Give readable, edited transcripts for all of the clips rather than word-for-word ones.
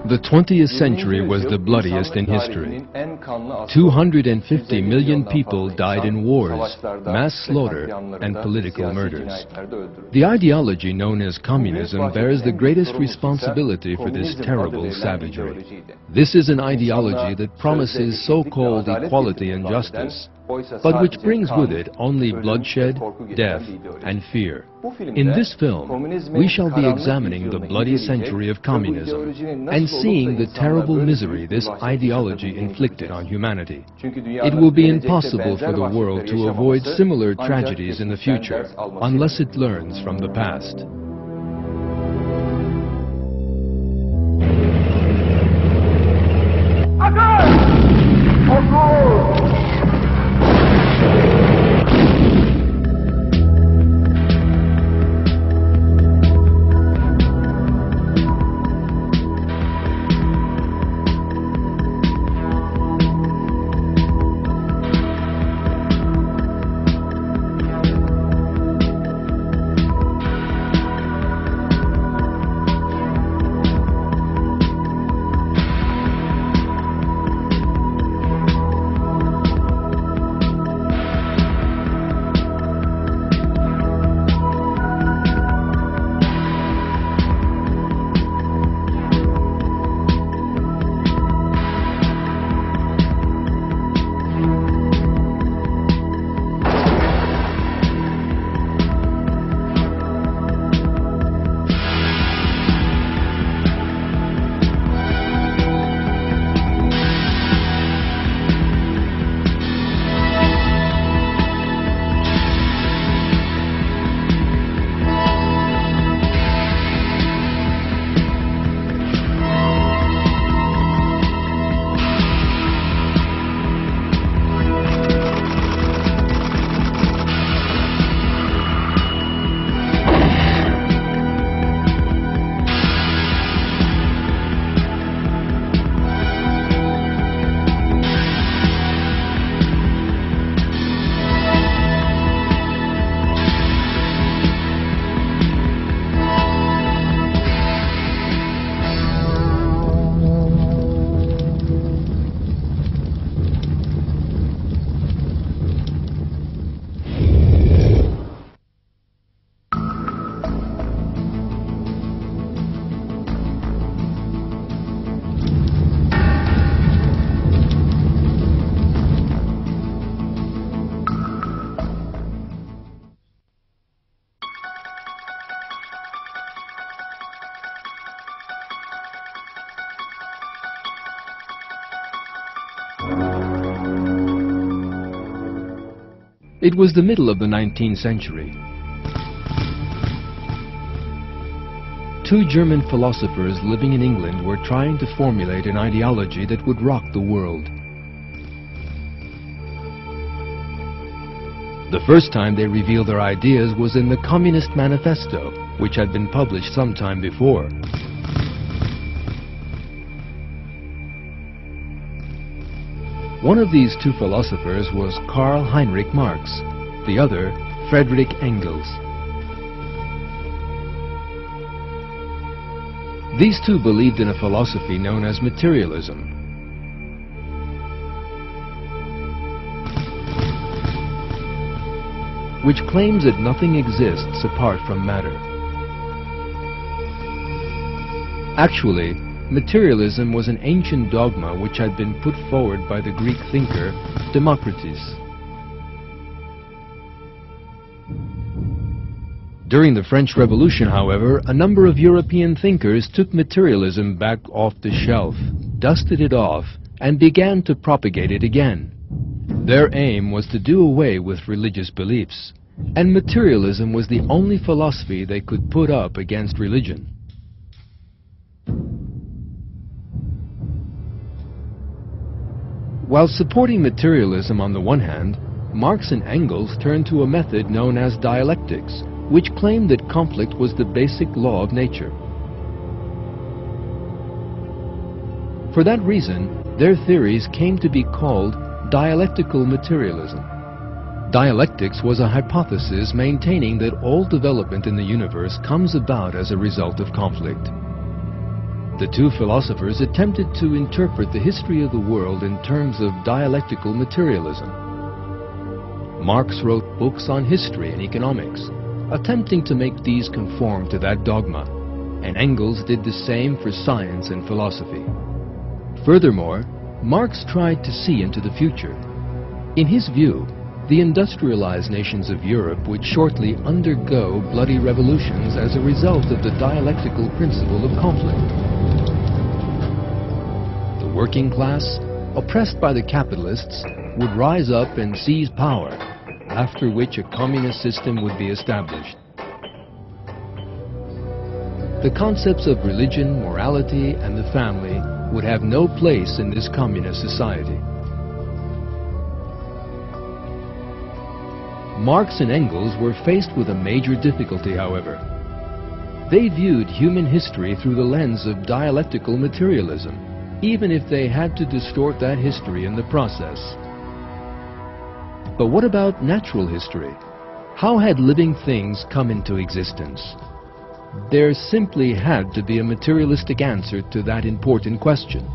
The 20th century was the bloodiest in history. 250 million people died in wars, mass slaughter, and political murders. The ideology known as communism bears the greatest responsibility for this terrible savagery. This is an ideology that promises so-called equality and justice, but which brings with it only bloodshed, death, and fear. In this film, we shall be examining the bloody century of communism and seeing the terrible misery this ideology inflicted on humanity. It will be impossible for the world to avoid similar tragedies in the future unless it learns from the past. It was the middle of the 19th century. Two German philosophers living in England were trying to formulate an ideology that would rock the world. The first time they revealed their ideas was in the Communist Manifesto, which had been published some time before. One of these two philosophers was Karl Heinrich Marx, the other Friedrich Engels. These two believed in a philosophy known as materialism. Which claims that nothing exists apart from matter. Actually, materialism was an ancient dogma which had been put forward by the Greek thinker Democritus. During the French Revolution, however, a number of European thinkers took materialism back off the shelf, dusted it off, and began to propagate it again. Their aim was to do away with religious beliefs, and materialism was the only philosophy they could put up against religion. While supporting materialism on the one hand, Marx and Engels turned to a method known as dialectics, which claimed that conflict was the basic law of nature. For that reason, their theories came to be called dialectical materialism. Dialectics was a hypothesis maintaining that all development in the universe comes about as a result of conflict. The two philosophers attempted to interpret the history of the world in terms of dialectical materialism. Marx wrote books on history and economics, attempting to make these conform to that dogma, and Engels did the same for science and philosophy. Furthermore, Marx tried to see into the future. In his view, the industrialized nations of Europe would shortly undergo bloody revolutions as a result of the dialectical principle of conflict. The working class, oppressed by the capitalists, would rise up and seize power, after which a communist system would be established. The concepts of religion, morality, and the family would have no place in this communist society. Marx and Engels were faced with a major difficulty, however. They viewed human history through the lens of dialectical materialism, even if they had to distort that history in the process. But what about natural history? How had living things come into existence? There simply had to be a materialistic answer to that important question.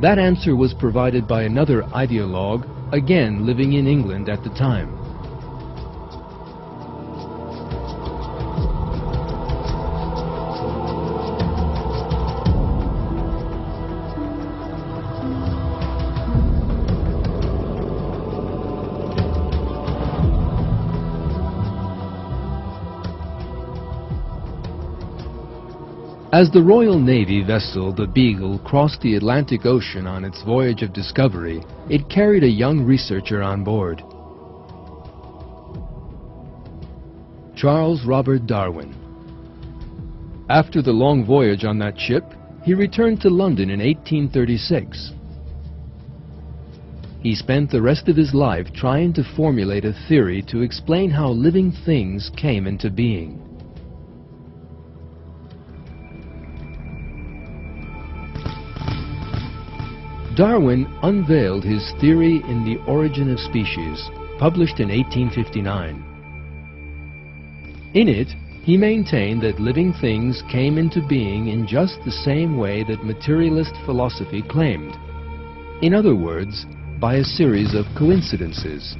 That answer was provided by another ideologue, again living in England at the time. As the Royal Navy vessel, the Beagle, crossed the Atlantic Ocean on its voyage of discovery, it carried a young researcher on board, Charles Robert Darwin. After the long voyage on that ship, he returned to London in 1836. He spent the rest of his life trying to formulate a theory to explain how living things came into being. Darwin unveiled his theory in The Origin of Species, published in 1859. In it, he maintained that living things came into being in just the same way that materialist philosophy claimed. In other words, by a series of coincidences.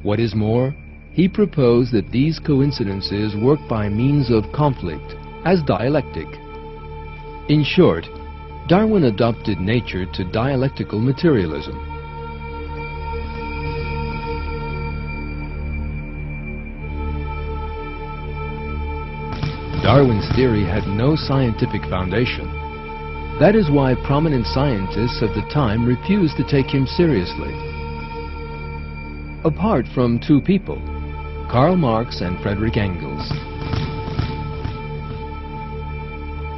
What is more, he proposed that these coincidences work by means of conflict, as dialectic. In short, Darwin adopted nature to dialectical materialism. Darwin's theory had no scientific foundation. That is why prominent scientists of the time refused to take him seriously. Apart from two people, Karl Marx and Friedrich Engels.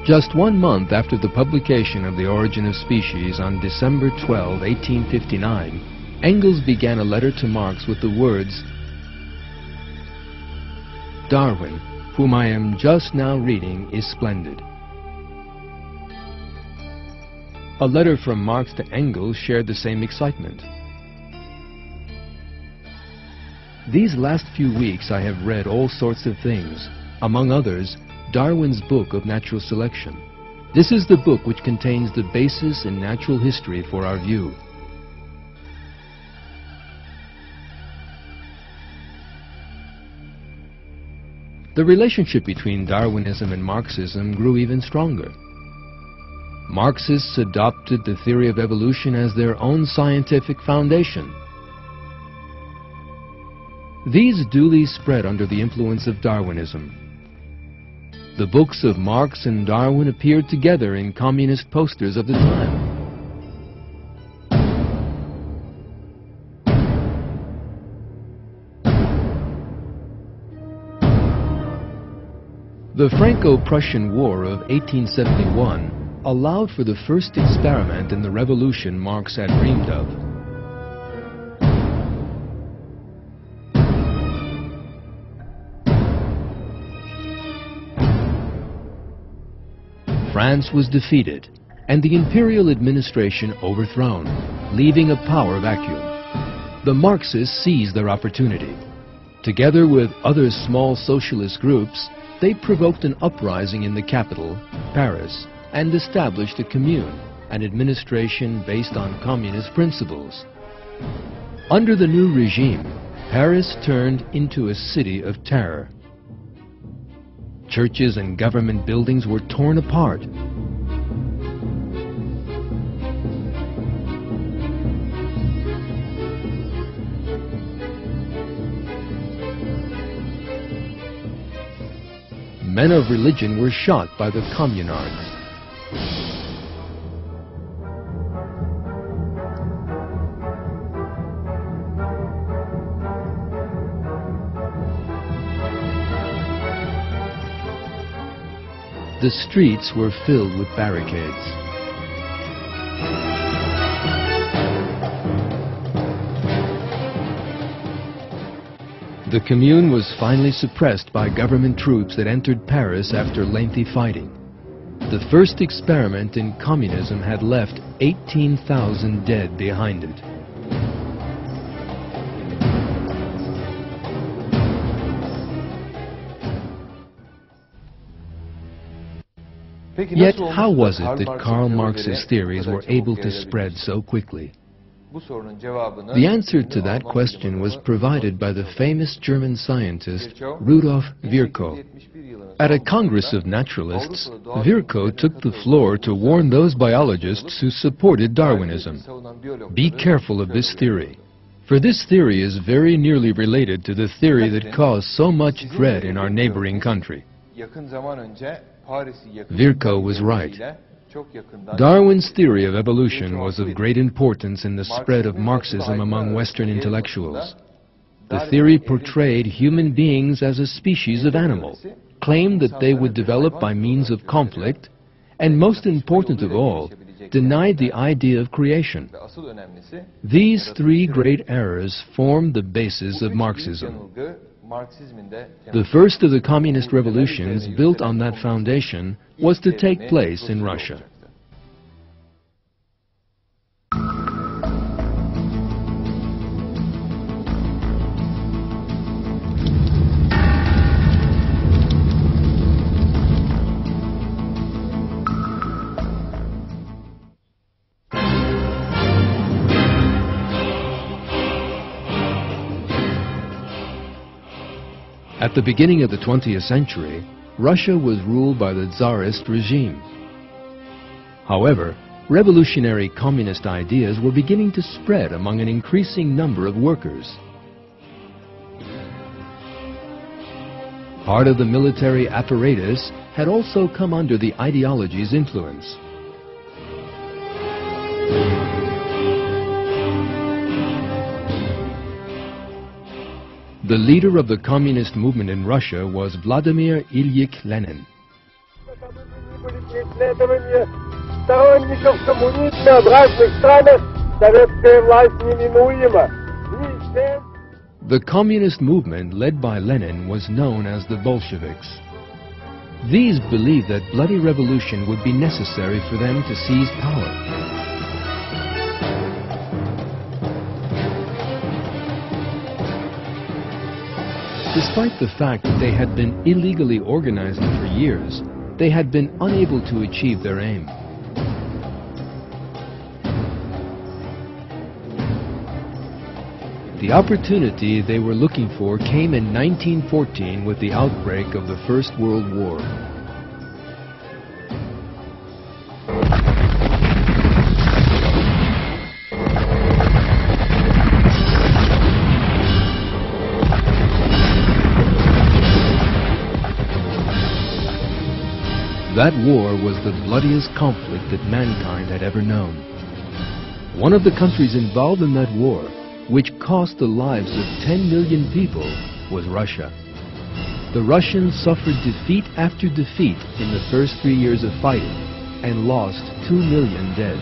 Just 1 month after the publication of The Origin of Species on December 12, 1859, Engels began a letter to Marx with the words, "Darwin, whom I am just now reading, is splendid." A letter from Marx to Engels shared the same excitement. These last few weeks I have read all sorts of things, among others, Darwin's book of natural selection. This is the book which contains the basis in natural history for our view. The relationship between Darwinism and Marxism grew even stronger. Marxists adopted the theory of evolution as their own scientific foundation. These duly spread under the influence of Darwinism. The books of Marx and Darwin appeared together in communist posters of the time. The Franco-Prussian War of 1871 allowed for the first experiment in the revolution Marx had dreamed of. France was defeated, and the imperial administration overthrown, leaving a power vacuum. The Marxists seized their opportunity. Together with other small socialist groups, they provoked an uprising in the capital, Paris, and established a commune, an administration based on communist principles. Under the new regime, Paris turned into a city of terror. Churches and government buildings were torn apart. Men of religion were shot by the communards. The streets were filled with barricades. The Commune was finally suppressed by government troops that entered Paris after lengthy fighting. The first experiment in communism had left 18,000 dead behind it. Yet how was it that Karl Marx's theories were able to spread so quickly? The answer to that question was provided by the famous German scientist Rudolf Virchow. At a Congress of Naturalists, Virchow took the floor to warn those biologists who supported Darwinism. Be careful of this theory, for this theory is very nearly related to the theory that caused so much dread in our neighboring country. Virchow was right. Darwin's theory of evolution was of great importance in the spread of Marxism among Western intellectuals. The theory portrayed human beings as a species of animal, claimed that they would develop by means of conflict, and most important of all, denied the idea of creation. These three great errors formed the basis of Marxism. The first of the communist revolutions built on that foundation was to take place in Russia. At the beginning of the 20th century, Russia was ruled by the Tsarist regime. However, revolutionary communist ideas were beginning to spread among an increasing number of workers. Part of the military apparatus had also come under the ideology's influence. The leader of the communist movement in Russia was Vladimir Ilyich Lenin. The communist movement led by Lenin was known as the Bolsheviks. These believed that bloody revolution would be necessary for them to seize power. Despite the fact that they had been illegally organizing for years, they had been unable to achieve their aim. The opportunity they were looking for came in 1914 with the outbreak of the First World War. That war was the bloodiest conflict that mankind had ever known. One of the countries involved in that war, which cost the lives of 10 million people, was Russia. The Russians suffered defeat after defeat in the first 3 years of fighting and lost 2 million dead.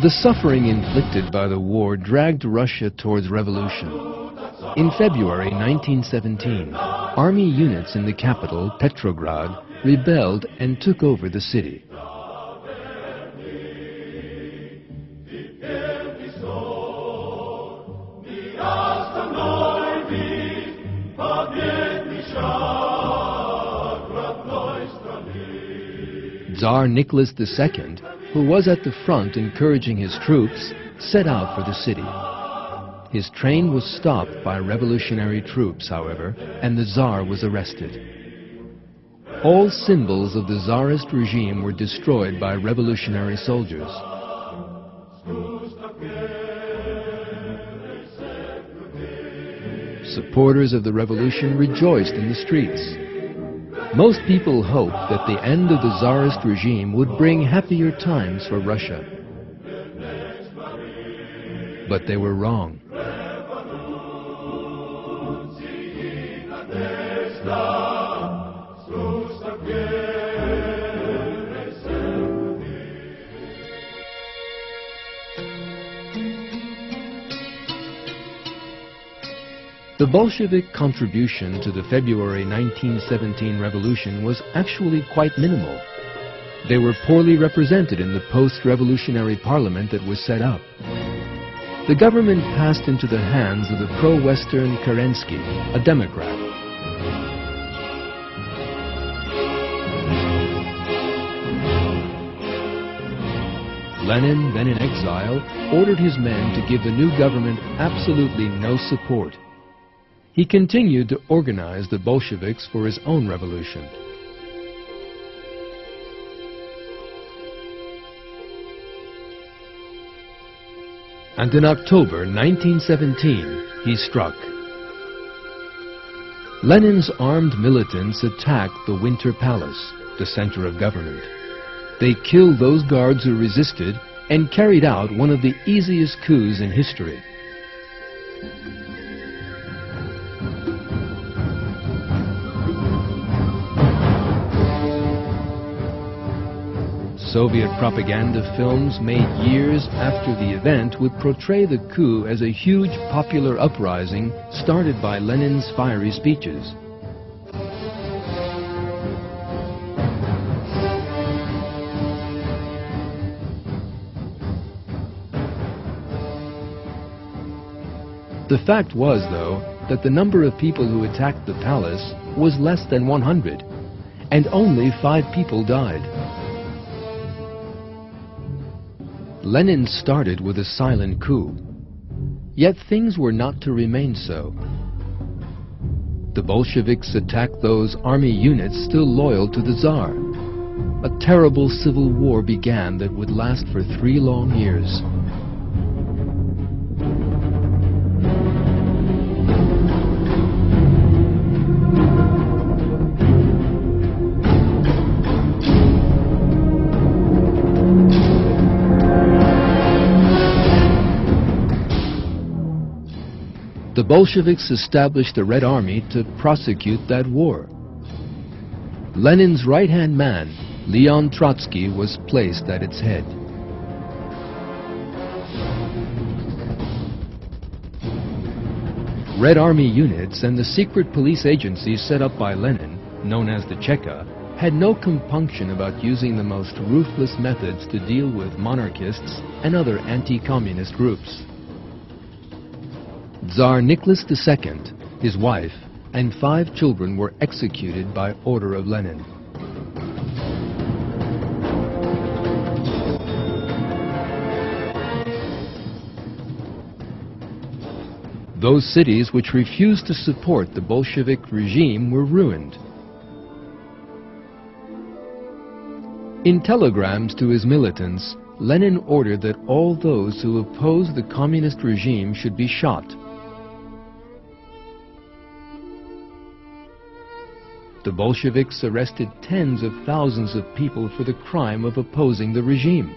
The suffering inflicted by the war dragged Russia towards revolution. In February 1917, army units in the capital, Petrograd, rebelled and took over the city. Tsar Nicholas II, who was at the front encouraging his troops, set out for the city. His train was stopped by revolutionary troops, however, and the Tsar was arrested. All symbols of the Tsarist regime were destroyed by revolutionary soldiers. Supporters of the revolution rejoiced in the streets. Most people hoped that the end of the Tsarist regime would bring happier times for Russia. But they were wrong. The Bolshevik contribution to the February 1917 revolution was actually quite minimal. They were poorly represented in the post-revolutionary parliament that was set up. The government passed into the hands of the pro-Western Kerensky, a Democrat. Lenin, then in exile, ordered his men to give the new government absolutely no support. He continued to organize the Bolsheviks for his own revolution. And in October 1917, he struck. Lenin's armed militants attacked the Winter Palace, the center of government. They killed those guards who resisted and carried out one of the easiest coups in history. Soviet propaganda films made years after the event would portray the coup as a huge popular uprising started by Lenin's fiery speeches. The fact was, though, that the number of people who attacked the palace was less than 100, and only 5 people died. Lenin started with a silent coup, yet things were not to remain so. The Bolsheviks attacked those army units still loyal to the Tsar. A terrible civil war began that would last for 3 long years. The Bolsheviks established the Red Army to prosecute that war. Lenin's right-hand man, Leon Trotsky, was placed at its head. Red Army units and the secret police agencies set up by Lenin, known as the Cheka, had no compunction about using the most ruthless methods to deal with monarchists and other anti-communist groups. Tsar Nicholas II, his wife, and 5 children were executed by order of Lenin. Those cities which refused to support the Bolshevik regime were ruined. In telegrams to his militants, Lenin ordered that all those who opposed the communist regime should be shot. The Bolsheviks arrested tens of thousands of people for the crime of opposing the regime.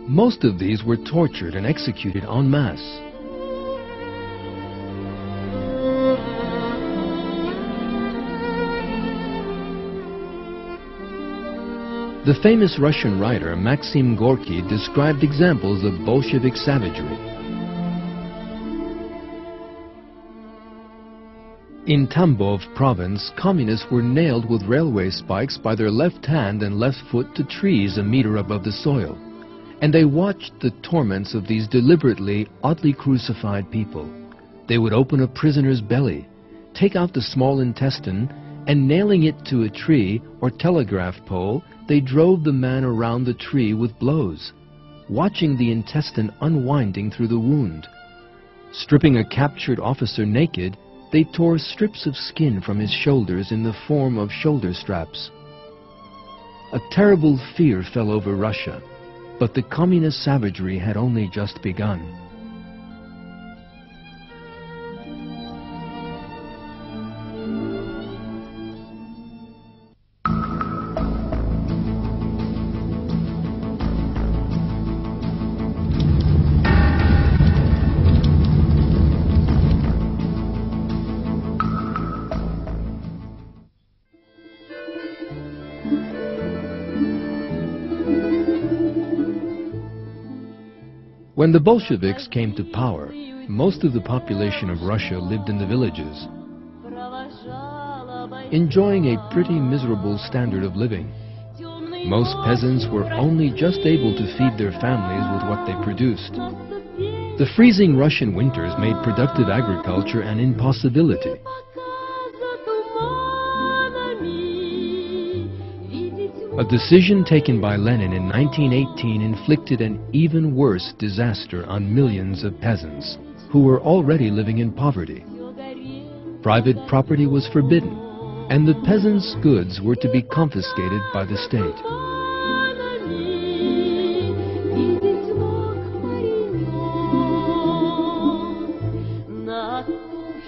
Most of these were tortured and executed en masse. The famous Russian writer Maxim Gorky described examples of Bolshevik savagery. In Tambov province, communists were nailed with railway spikes by their left hand and left foot to trees a meter above the soil, and they watched the torments of these deliberately, oddly crucified people. They would open a prisoner's belly, take out the small intestine, and nailing it to a tree or telegraph pole, they drove the man around the tree with blows, watching the intestine unwinding through the wound. Stripping a captured officer naked, they tore strips of skin from his shoulders in the form of shoulder straps. A terrible fear fell over Russia, but the communist savagery had only just begun. When the Bolsheviks came to power, most of the population of Russia lived in the villages, enjoying a pretty miserable standard of living. Most peasants were only just able to feed their families with what they produced. The freezing Russian winters made productive agriculture an impossibility. A decision taken by Lenin in 1918 inflicted an even worse disaster on millions of peasants who were already living in poverty. Private property was forbidden, and the peasants' goods were to be confiscated by the state.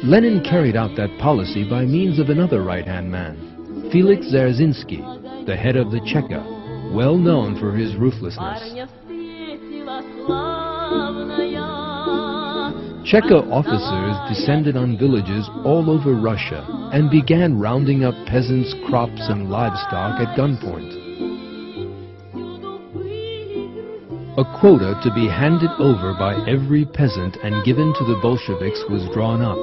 Lenin carried out that policy by means of another right-hand man, Felix Dzerzhinsky, the head of the Cheka, well known for his ruthlessness. Cheka officers descended on villages all over Russia and began rounding up peasants' crops and livestock at gunpoint. A quota to be handed over by every peasant and given to the Bolsheviks was drawn up.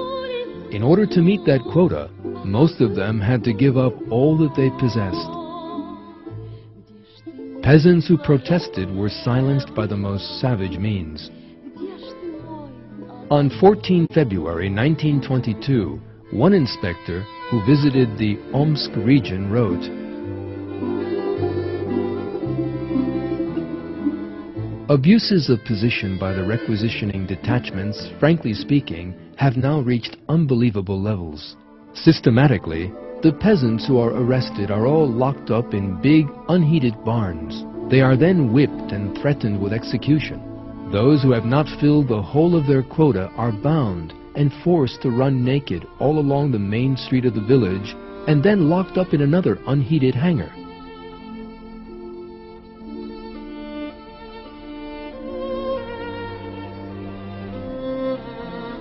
In order to meet that quota, most of them had to give up all that they possessed. Peasants who protested were silenced by the most savage means. On 14 February 1922, one inspector who visited the Omsk region wrote, "Abuses of position by the requisitioning detachments, frankly speaking, have now reached unbelievable levels. Systematically, the peasants who are arrested are all locked up in big, unheated barns. They are then whipped and threatened with execution. Those who have not filled the whole of their quota are bound and forced to run naked all along the main street of the village and then locked up in another unheated hangar."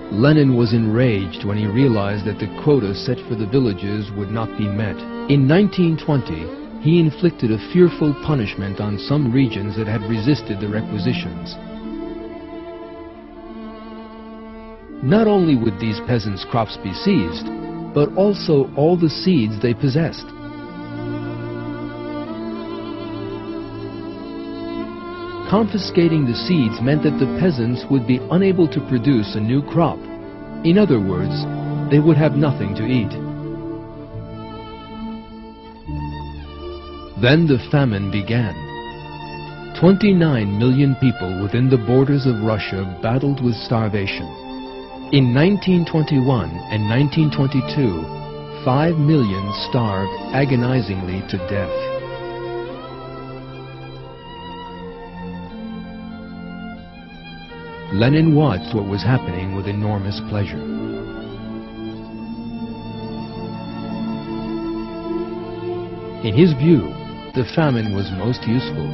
Lenin was enraged when he realized that the quota set for the villages would not be met. In 1920, he inflicted a fearful punishment on some regions that had resisted the requisitions. Not only would these peasants' crops be seized, but also all the seeds they possessed. Confiscating the seeds meant that the peasants would be unable to produce a new crop. In other words, they would have nothing to eat. Then the famine began. 29 million people within the borders of Russia battled with starvation. In 1921 and 1922, 5 million starved agonizingly to death. Lenin watched what was happening with enormous pleasure. In his view, the famine was most useful.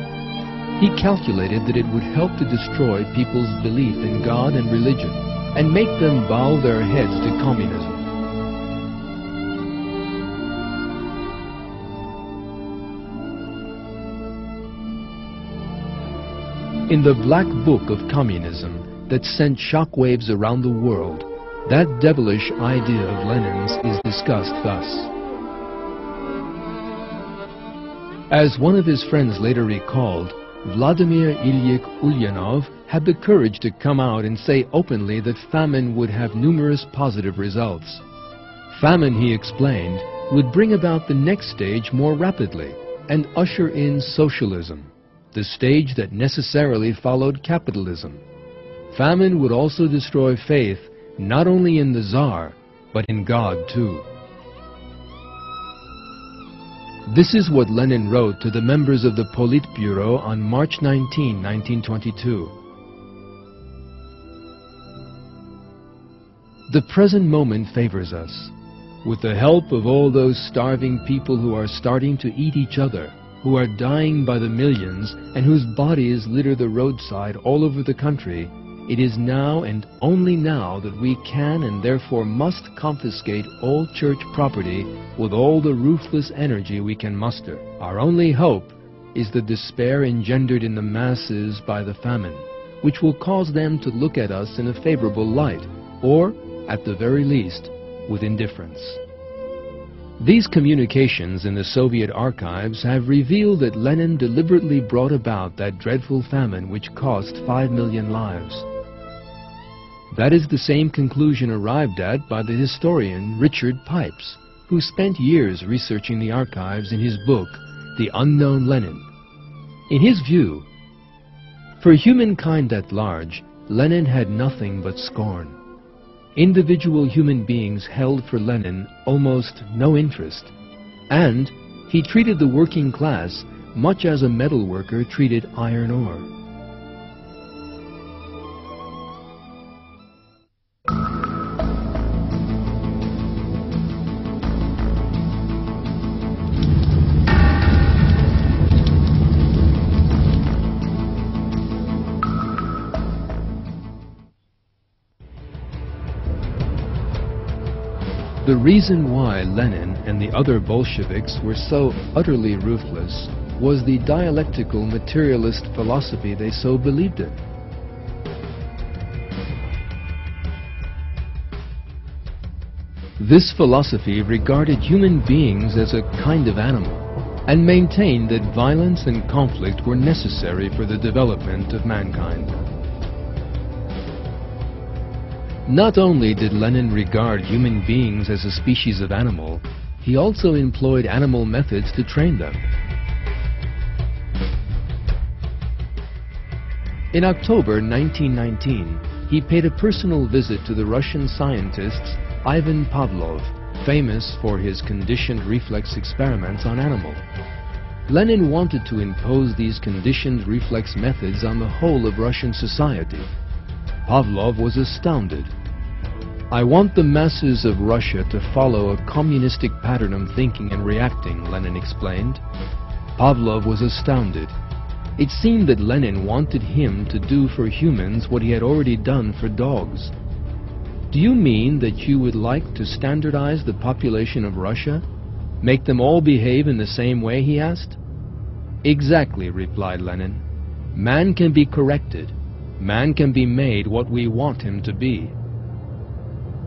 He calculated that it would help to destroy people's belief in God and religion and make them bow their heads to communism. In the Black Book of Communism that sent shockwaves around the world, that devilish idea of Lenin's is discussed thus. As one of his friends later recalled, Vladimir Ilyich Ulyanov had the courage to come out and say openly that famine would have numerous positive results. Famine, he explained, would bring about the next stage more rapidly, and usher in socialism, the stage that necessarily followed capitalism. Famine would also destroy faith not only in the Tsar, but in God too. This is what Lenin wrote to the members of the Politburo on March 19, 1922. The present moment favors us. With the help of all those starving people who are starting to eat each other, who are dying by the millions, and whose bodies litter the roadside all over the country, it is now and only now that we can and therefore must confiscate all church property with all the ruthless energy we can muster. Our only hope is the despair engendered in the masses by the famine, which will cause them to look at us in a favorable light, or, at the very least, with indifference. These communications in the Soviet archives have revealed that Lenin deliberately brought about that dreadful famine which cost 5 million lives. That is the same conclusion arrived at by the historian Richard Pipes, who spent years researching the archives in his book, The Unknown Lenin. In his view, for humankind at large, Lenin had nothing but scorn. Individual human beings held for Lenin almost no interest, and he treated the working class much as a metal worker treated iron ore. The reason why Lenin and the other Bolsheviks were so utterly ruthless was the dialectical materialist philosophy they so believed in. This philosophy regarded human beings as a kind of animal and maintained that violence and conflict were necessary for the development of mankind. Not only did Lenin regard human beings as a species of animal, he also employed animal methods to train them. In October 1919, he paid a personal visit to the Russian scientist Ivan Pavlov, famous for his conditioned reflex experiments on animals. Lenin wanted to impose these conditioned reflex methods on the whole of Russian society. Pavlov was astounded. "I want the masses of Russia to follow a communistic pattern of thinking and reacting," Lenin explained. Pavlov was astounded. It seemed that Lenin wanted him to do for humans what he had already done for dogs. "Do you mean that you would like to standardize the population of Russia? Make them all behave in the same way?" he asked. "Exactly," replied Lenin. "Man can be corrected. Man can be made what we want him to be."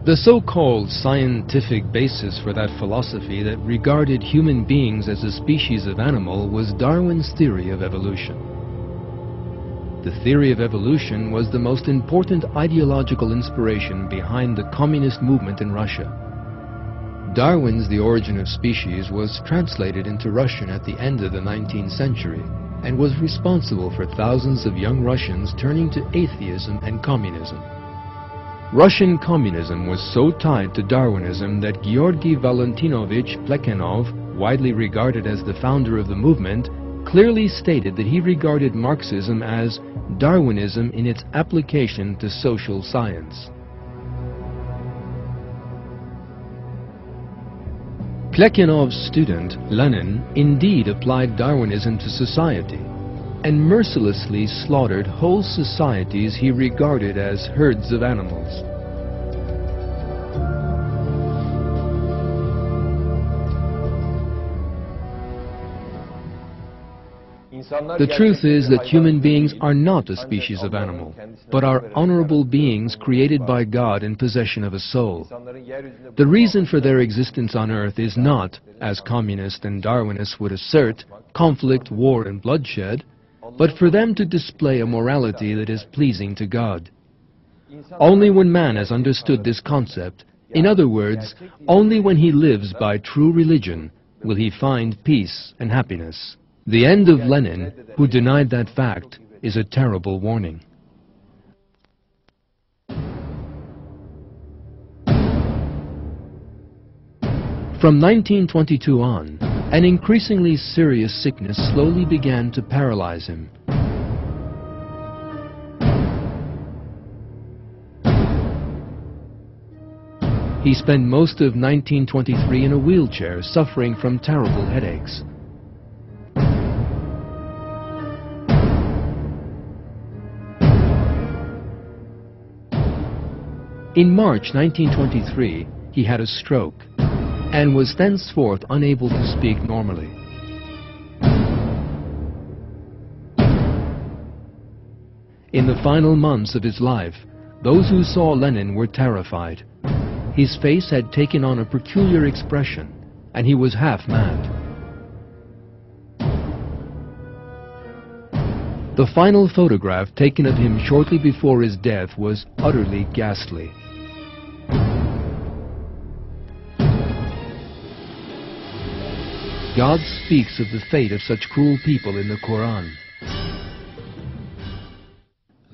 The so-called scientific basis for that philosophy that regarded human beings as a species of animal was Darwin's theory of evolution. The theory of evolution was the most important ideological inspiration behind the communist movement in Russia. Darwin's The Origin of Species was translated into Russian at the end of the 19th century and was responsible for thousands of young Russians turning to atheism and communism. Russian communism was so tied to Darwinism that Georgy Valentinovich Plekhanov, widely regarded as the founder of the movement, clearly stated that he regarded Marxism as Darwinism in its application to social science. Plekhanov's student, Lenin, indeed applied Darwinism to society and mercilessly slaughtered whole societies he regarded as herds of animals. The truth is that human beings are not a species of animal, but are honorable beings created by God in possession of a soul. The reason for their existence on earth is not, as communists and Darwinists would assert, conflict, war and bloodshed, but for them to display a morality that is pleasing to God. Only when man has understood this concept, in other words, only when he lives by true religion, will he find peace and happiness. The end of Lenin, who denied that fact, is a terrible warning. From 1922 on, an increasingly serious sickness slowly began to paralyze him. He spent most of 1923 in a wheelchair, suffering from terrible headaches. In March 1923, he had a stroke and was thenceforth unable to speak normally. In the final months of his life, those who saw Lenin were terrified. His face had taken on a peculiar expression, and he was half mad. The final photograph taken of him shortly before his death was utterly ghastly. God speaks of the fate of such cruel people in the Quran.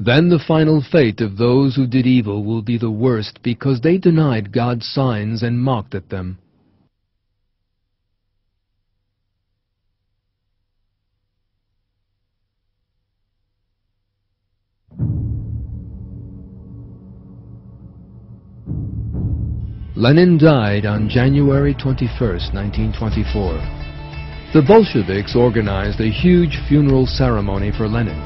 Then the final fate of those who did evil will be the worst, because they denied God's signs and mocked at them. Lenin died on January 21st, 1924. The Bolsheviks organized a huge funeral ceremony for Lenin.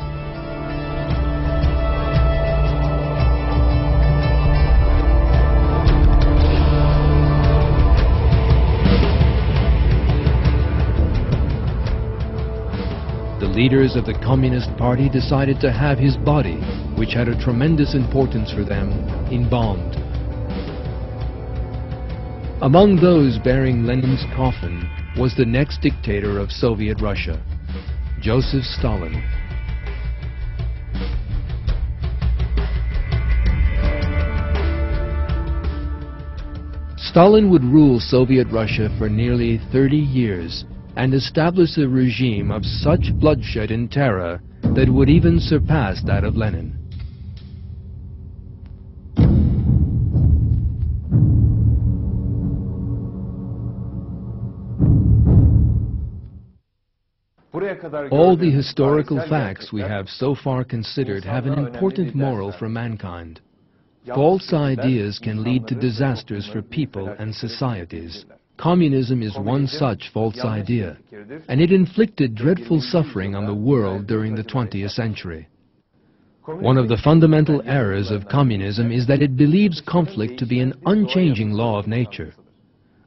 The leaders of the Communist Party decided to have his body, which had a tremendous importance for them, embalmed. Among those bearing Lenin's coffin was the next dictator of Soviet Russia, Joseph Stalin. Stalin would rule Soviet Russia for nearly 30 years and establish a regime of such bloodshed and terror that would even surpass that of Lenin. All the historical facts we have so far considered have an important moral for mankind. False ideas can lead to disasters for people and societies. Communism is one such false idea, and it inflicted dreadful suffering on the world during the 20th century. One of the fundamental errors of communism is that it believes conflict to be an unchanging law of nature.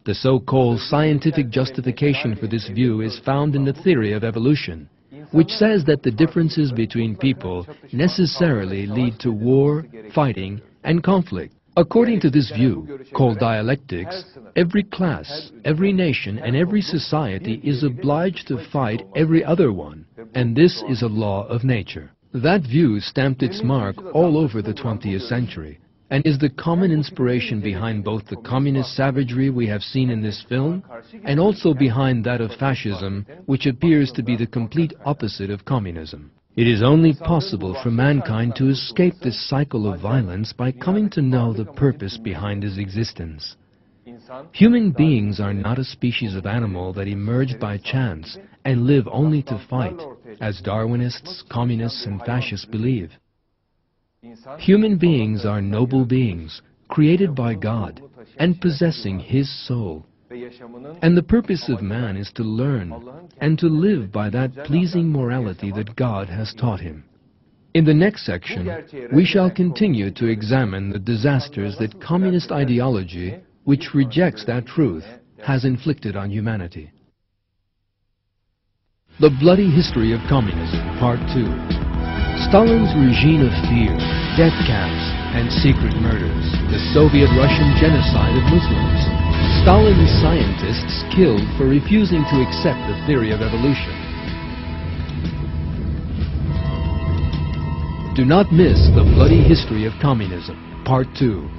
The so-called scientific justification for this view is found in the theory of evolution, which says that the differences between people necessarily lead to war, fighting, and conflict. According to this view, called dialectics, every class, every nation, and every society is obliged to fight every other one, and this is a law of nature. That view stamped its mark all over the 20th century, and is the common inspiration behind both the communist savagery we have seen in this film, and also behind that of fascism, which appears to be the complete opposite of communism. It is only possible for mankind to escape this cycle of violence by coming to know the purpose behind his existence. Human beings are not a species of animal that emerged by chance and live only to fight, as Darwinists, communists, and fascists believe. Human beings are noble beings, created by God, and possessing His soul. And the purpose of man is to learn and to live by that pleasing morality that God has taught him. In the next section, we shall continue to examine the disasters that communist ideology, which rejects that truth, has inflicted on humanity. The Bloody History of Communism, Part 2. Stalin's regime of fear, death camps, and secret murders. The Soviet-Russian genocide of Muslims. Stalin's scientists killed for refusing to accept the theory of evolution. Do not miss The Bloody History of Communism, Part 2.